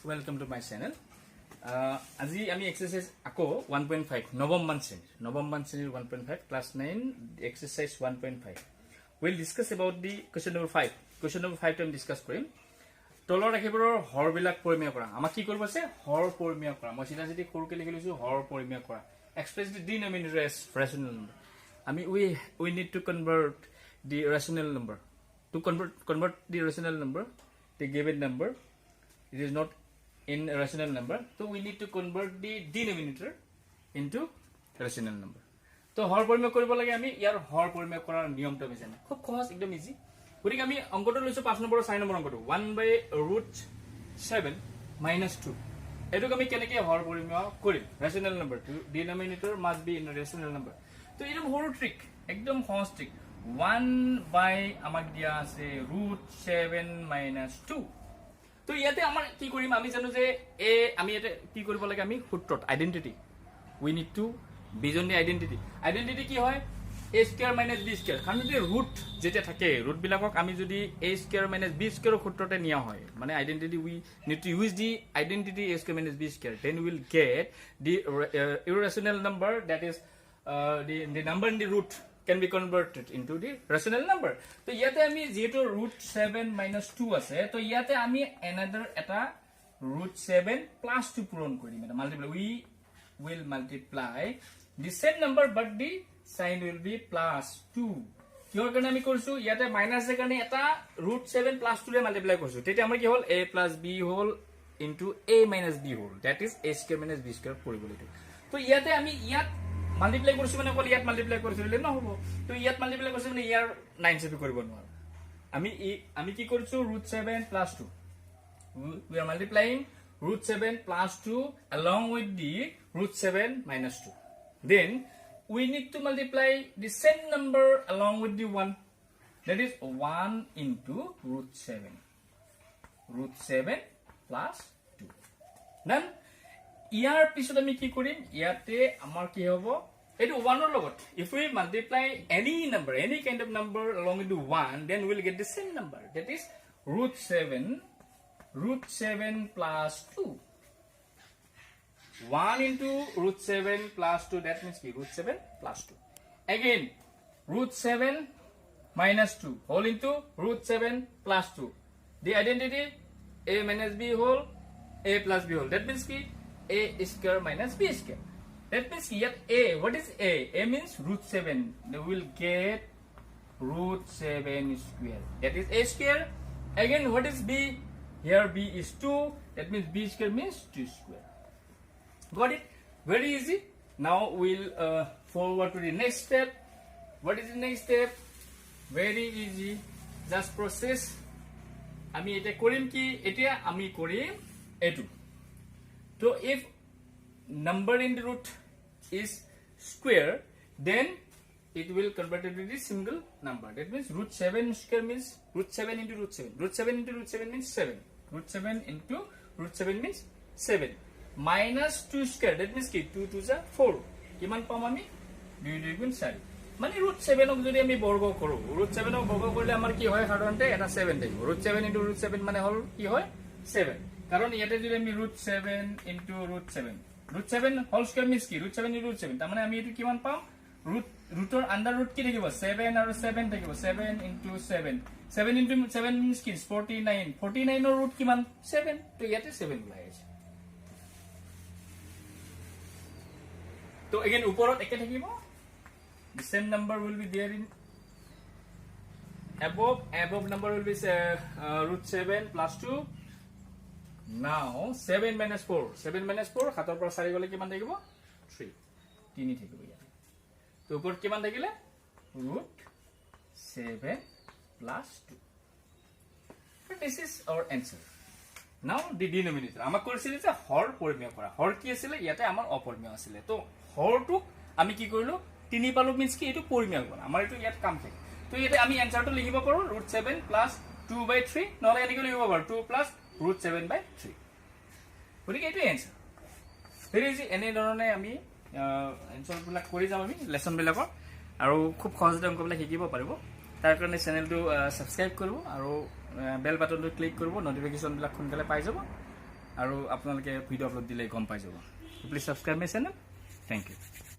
Welcome to my channel. আজি আমি exercise আকৌ 1.5 নৱম মান শ্ৰেণীৰ 1.5 class 9 exercise 1.5 we'll discuss about the question number 5 time discuss কৰিম তলৰ ৰাখিবৰ হৰ বিলাক পৰিমেয় কৰা আমাক কি কৰিব আছে হৰ পৰিমেয় কৰা মই সিধা সিধি সৰুকে লিখি লৈছো হৰ পৰিমেয় কৰা express the denominator as rational number আমি we need to convert the rational number to convert the rational number the given number it is not in a rational number so we need to convert the denominator into rational number তো হৰ পৰিমেয় কৰিব লাগে আমি ইয়াৰ হৰ পৰিমেয় কৰাৰ নিয়মটো আমি জানো খুব সহজ একদম ইজি গতিকে আমি অংকটো লৈছো 5 নম্বৰ 6 নম্বৰ অংকটো 1/√7 - 2 এটো আমি কেনেকৈ হৰ পৰিমেয় কৰিম rational number to denominator must be in a rational number তো এটা সৰু ট্ৰিক একদম সহজ ট্ৰিক 1/ আমাক দিয়া আছে √7 - 2 তো ইয়াতে আমাৰ কি কৰিম আমি জানো যে এ আমি এটা কি কৰিব লাগে আমি সূত্ৰত identity we need to Bijni identity কি হয় a square minus b square কাৰণ যদি ৰুট যেটা থাকে ৰুট বিলাকক আমি যদি a square minus b square সূত্ৰতে নিয়া হয় মানে identity we need to use the identity a square minus b square then we will get the irrational number that is the number in the root can be converted into the rational number তো ইয়াতে আমি যেটো √7 - 2 আছে তো ইয়াতে আমি another এটা √7 + 2 পূৰণ কৰিম এটা multiply we will multiply the same number but the sign will be +2 কিহৰ কাৰণে আমি কৰিছো ইয়াতে মাইনাস এৰ কাৰণে এটা √7 + 2 ৰে মাল্টিপ্লাই কৰিছো তেতিয়া আমাৰ কি হ'ল a + b whole into a - b whole that is a square minus b square পৰিবলিটো তো ইয়াতে আমি ইয়াত মাল্টিপ্লাই কৰিছো মানে অকল ইয়াত মাল্টিপ্লাই কৰিছো না হ'ব তো ইয়াত মাল্টিপ্লাই কৰিছো মানে ইয়াৰ 9 সেপি কৰিব নোৱাৰো আমি কি কৰিছো √7 + 2 we are multiplying √7 + 2 along with the √7 - 2 then we need to multiply the same number along with the 1 that is 1 into √7 + 2 then ইয়াৰ পিছত আমি কি কৰিম ইয়াতে আমাৰ কি হ'ব এটো 1 ৰ লগত if we multiply any number any kind of number along with the 1 then we will get the same number that is √7 + 2 1 into √7 + 2 that means √7 + 2 again √7 - 2 whole into √7 + 2 the identity a - b whole a + b whole that means a square minus b square that means here a what is a means √7 they will get √7 square that is a square again what is b here b is 2 that means b square means 2 square got it very easy now we'll forward to the next step what is the next step very easy just process আমি এটা কৰিম কি এতিয়া আমি কৰিম এটো so if number in the root is square then it will convert it to the single number that means √7 square means √7 into √7 √7 into √7 means 7 √7 into √7 means 7 minus 2 square that means 2 2 is 4 কিমান পাম আমি 2 2 গুণ 4 মানে √7 ক যদি আমি বৰ্গ কৰো √7 ক বৰ্গ কৰিলে আমাৰ কি হয় সাধাৰণতে এটা 7 থাকিব √7 into √7 মানে হল কি হয় 7 কারণ ইয়াতে যদি আমি √7 into √7 হোল স্কয়ার মিন্স কি √7 into √7 তার মানে আমি এটো কিমান পাম ৰুটৰ আন্ডাৰ ৰুট কি থাকিব 7 আৰু 7 থাকিব 7 into 7 7 into 7 means কি 49 49 ৰ ৰুট কিমান 7 তো ইয়াতে 7 ওলাই আছে তো again ওপৰত একে থাকিব the same number will be there in above number will be √7 + 2 now 7 - 4 7 - 4 পৰা 4 গলে কিমান থাকিব 3 3 থাকিব ইয়াতে তো ওপৰত কিমান থাকিলে √7 + 2 but this is our answer now the denominator আমাক কৰিছিল যে হৰ পৰিমেয় কৰা হৰ কি আছিল ইয়াতে আমাৰ অপৰিমেয় আছিল তো হৰটো আমি কি কৰিলো 3 পালো মিন্স কি এটো পৰিমেয় কৰা আমাৰ এটো ইয়াত কাম থাকে তো ইয়াতে আমি আনসাৰটো লিখিব পাৰো √7 + 2/3 নহলে এনেকৈ লিখিব পাৰো 2 + √7/3 গতিকে এটো আনসাৰ very easy এনে ধৰণে আমি আনসাৰ বিলাক কৰি যাম আমি লেসন বিলাকৰ আৰু খুব সহজে অংকবিলাক শিকিব পাৰিব তাৰ কাৰণে চেনেলটো সাবস্ক্ৰাইব কৰিব আৰু বেল বাটনটো ক্লিক কৰিব নোটিফিকেশন বিলাক সোনকালে পাই যাব আৰু আপোনালোকে ভিডিঅ' আপলোড দিলে গম পাই যাব please subscribe my channel thank U